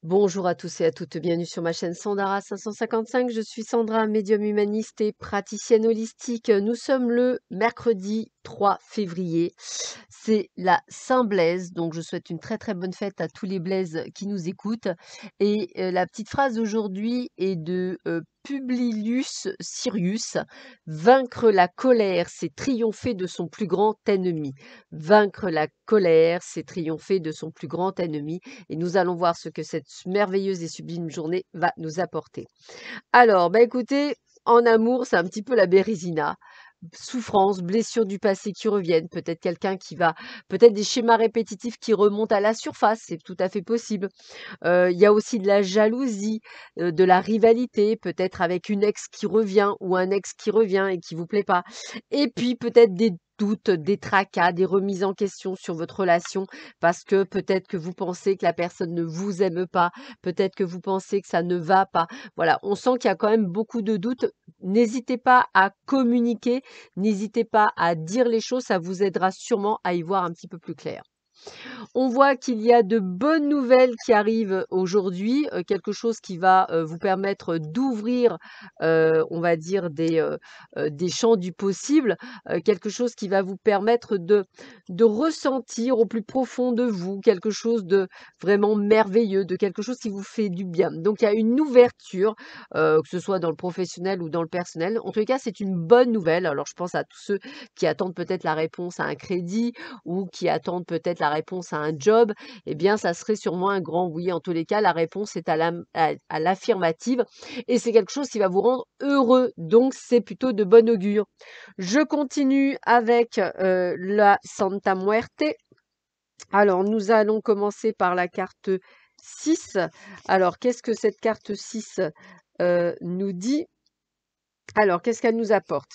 Bonjour à tous et à toutes, bienvenue sur ma chaîne Sandara 555. Je suis Sandra, médium humaniste et praticienne holistique. Nous sommes le mercredi 3 février. C'est la Saint-Blaise, donc je souhaite une très très bonne fête à tous les Blaises qui nous écoutent. Et la petite phrase d'aujourd'hui est de Publilius Sirius. Vaincre la colère, c'est triompher de son plus grand ennemi. Vaincre la colère, c'est triompher de son plus grand ennemi. Et nous allons voir ce que cette merveilleuse et sublime journée va nous apporter. Alors, bah écoutez, en amour, c'est un petit peu la bérésina. Souffrance, blessures du passé qui reviennent, peut-être quelqu'un qui va, peut-être des schémas répétitifs qui remontent à la surface, c'est tout à fait possible. Il y a aussi de la jalousie, de la rivalité, peut-être avec une ex qui revient ou un ex qui revient et qui vous plaît pas. Et puis peut-être des doutes, des tracas, des remises en question sur votre relation parce que peut-être que vous pensez que la personne ne vous aime pas, peut-être que vous pensez que ça ne va pas. Voilà, on sent qu'il y a quand même beaucoup de doutes. N'hésitez pas à communiquer, n'hésitez pas à dire les choses, ça vous aidera sûrement à y voir un petit peu plus clair. On voit qu'il y a de bonnes nouvelles qui arrivent aujourd'hui, quelque chose qui va vous permettre d'ouvrir, on va dire, des champs du possible, quelque chose qui va vous permettre de ressentir au plus profond de vous quelque chose de vraiment merveilleux, de quelque chose qui vous fait du bien. Donc il y a une ouverture, que ce soit dans le professionnel ou dans le personnel. En tous les cas, c'est une bonne nouvelle. Alors je pense à tous ceux qui attendent peut-être la réponse à un crédit ou qui attendent peut-être la réponse à un job, eh bien, ça serait sûrement un grand oui. En tous les cas, la réponse est à l'affirmative et c'est quelque chose qui va vous rendre heureux. Donc, c'est plutôt de bon augure. Je continue avec la Santa Muerte. Alors, nous allons commencer par la carte 6. Alors, qu'est-ce que cette carte 6 nous dit? Alors, qu'est-ce qu'elle nous apporte?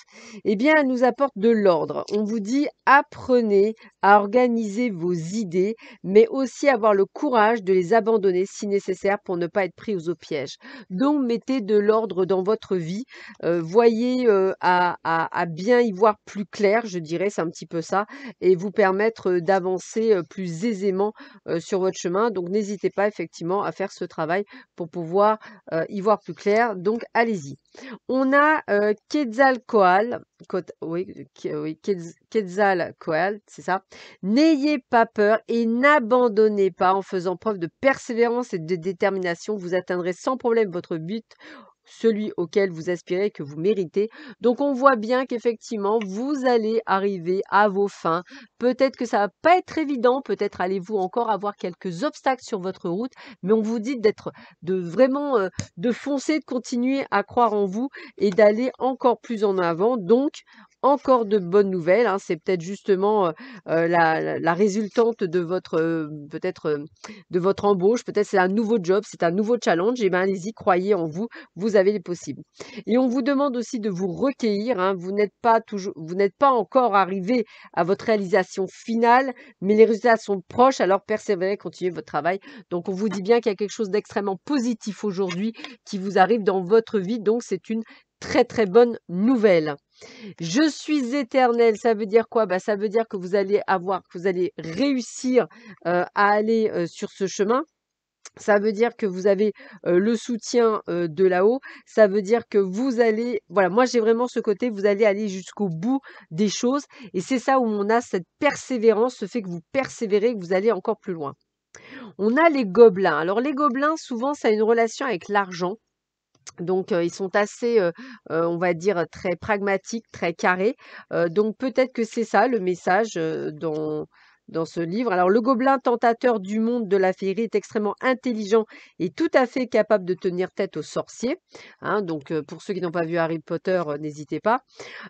Eh bien, elle nous apporte de l'ordre. On vous dit apprenez à organiser vos idées, mais aussi avoir le courage de les abandonner si nécessaire pour ne pas être pris au piège. Donc, mettez de l'ordre dans votre vie. Voyez à bien y voir plus clair, je dirais, c'est un petit peu ça, et vous permettre d'avancer plus aisément sur votre chemin. Donc, n'hésitez pas effectivement à faire ce travail pour pouvoir y voir plus clair. Donc, allez-y. On a Quetzalcoatl, Quetzalcoatl, c'est ça. N'ayez pas peur et n'abandonnez pas en faisant preuve de persévérance et de détermination. Vous atteindrez sans problème votre but, celui auquel vous aspirez, que vous méritez. Donc on voit bien qu'effectivement, vous allez arriver à vos fins. Peut-être que ça va pas être évident, peut-être allez-vous encore avoir quelques obstacles sur votre route, mais on vous dit de vraiment de foncer, de continuer à croire en vous et d'aller encore plus en avant. Donc encore de bonnes nouvelles, hein. C'est peut-être justement la résultante de votre peut-être de votre embauche, peut-être c'est un nouveau job, c'est un nouveau challenge. Et ben allez-y, croyez en vous, vous avez les possibles. Et on vous demande aussi de vous recueillir, hein. Vous n'êtes pas encore arrivé à votre réalisation finale, mais les résultats sont proches, alors persévérez, continuez votre travail. Donc on vous dit bien qu'il y a quelque chose d'extrêmement positif aujourd'hui qui vous arrive dans votre vie, donc c'est une très très bonne nouvelle. Je suis éternel, ça veut dire quoi? Bah, ça veut dire que vous allez réussir à aller sur ce chemin. Ça veut dire que vous avez le soutien de là-haut. Ça veut dire que vous allez, voilà, moi j'ai vraiment ce côté, vous allez aller jusqu'au bout des choses. Et c'est ça où on a cette persévérance, ce fait que vous persévérez, que vous allez encore plus loin. On a les gobelins. Alors les gobelins, souvent, ça a une relation avec l'argent. Donc ils sont assez, on va dire, très pragmatiques, très carrés. Donc peut-être que c'est ça le message dans ce livre. Alors le gobelin tentateur du monde de la féerie est extrêmement intelligent et tout à fait capable de tenir tête aux sorciers. Hein, donc pour ceux qui n'ont pas vu Harry Potter, n'hésitez pas.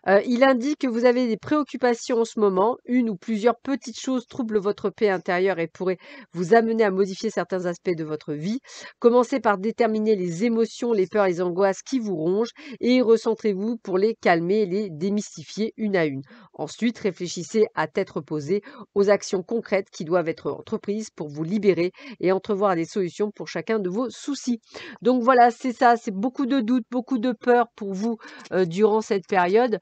Il indique que vous avez des préoccupations en ce moment. Une ou plusieurs petites choses troublent votre paix intérieure et pourraient vous amener à modifier certains aspects de votre vie. Commencez par déterminer les émotions, les peurs, les angoisses qui vous rongent et recentrez-vous pour les calmer et les démystifier une à une. Ensuite, réfléchissez à tête reposée aux actions concrètes qui doivent être entreprises pour vous libérer et entrevoir des solutions pour chacun de vos soucis. Donc voilà, c'est ça, c'est beaucoup de doutes, beaucoup de peurs pour vous durant cette période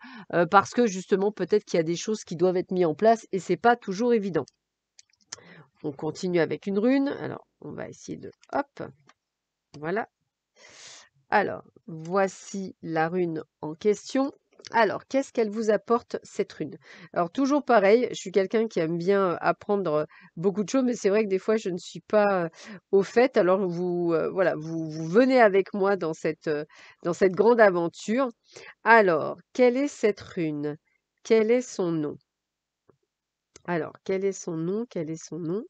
parce que justement peut-être qu'il y a des choses qui doivent être mises en place et c'est pas toujours évident. On continue avec une rune. Alors, on va essayer de... Hop, voilà. Alors, voici la rune en question. Alors, qu'est-ce qu'elle vous apporte, cette rune? Alors, toujours pareil, je suis quelqu'un qui aime bien apprendre beaucoup de choses, mais c'est vrai que des fois, je ne suis pas au fait. Alors, voilà, vous venez avec moi dans cette grande aventure. Alors, quelle est cette rune? Quel est son nom? Alors, quel est son nom? Quel est son nom?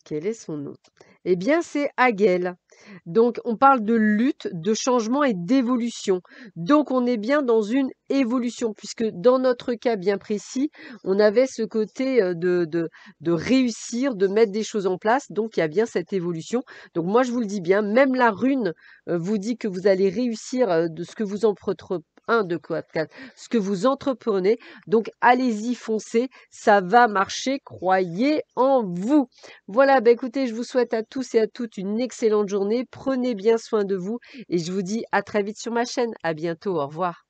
Quel est son nom? Eh bien, c'est Hagel. Donc, on parle de lutte, de changement et d'évolution. Donc, on est bien dans une évolution, puisque dans notre cas bien précis, on avait ce côté de réussir, de mettre des choses en place. Donc, il y a bien cette évolution. Donc, moi, je vous le dis bien, même la rune vous dit que vous allez réussir de ce que vous entreprenez. Un, de quoi, quatre, ce que vous entreprenez. Donc, allez-y, foncez, ça va marcher, croyez en vous. Voilà, bah écoutez, je vous souhaite à tous et à toutes une excellente journée. Prenez bien soin de vous et je vous dis à très vite sur ma chaîne. À bientôt, au revoir.